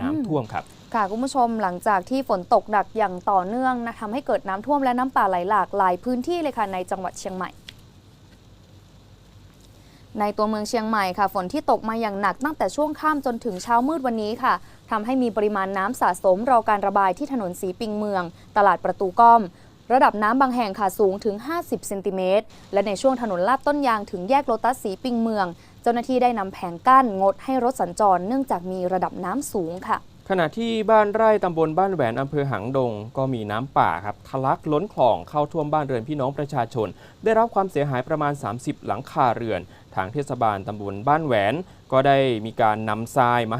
น้ำท่วมครับค่ะคุณผู้ชมหลังจากที่ฝนตกหนักอย่างต่อเนื่องนะทำให้เกิดน้ำท่วมและน้ำป่าไหลหลากหลายพื้นที่เลยค่ะในจังหวัดเชียงใหม่ในตัวเมืองเชียงใหม่ค่ะฝนที่ตกมาอย่างหนักตั้งแต่ช่วงค่ำจนถึงเช้ามืดวันนี้ค่ะทำให้มีปริมาณน้ำสะสมรอการระบายที่ถนนสีปิงเมืองตลาดประตูก้อมระดับน้ำบางแห่งค่ะสูงถึง50 เซนติเมตรและในช่วงถนนลาดต้นยางถึงแยกโลตัสสีปิงเมืองเจ้าหน้าที่ได้นำแผงกั้นงดให้รถสัญจรเนื่องจากมีระดับน้ำสูงค่ะขณะที่บ้านไร่ตำบลบ้านแหวนอำเภอหางดงก็มีน้ำป่าครับทะลักล้นคลองเข้าท่วมบ้านเรือนพี่น้องประชาชนได้รับความเสียหายประมาณ30 หลังคาเรือนทางเทศบาลตำบลบ้านแหวนก็ได้มีการนำทรายมา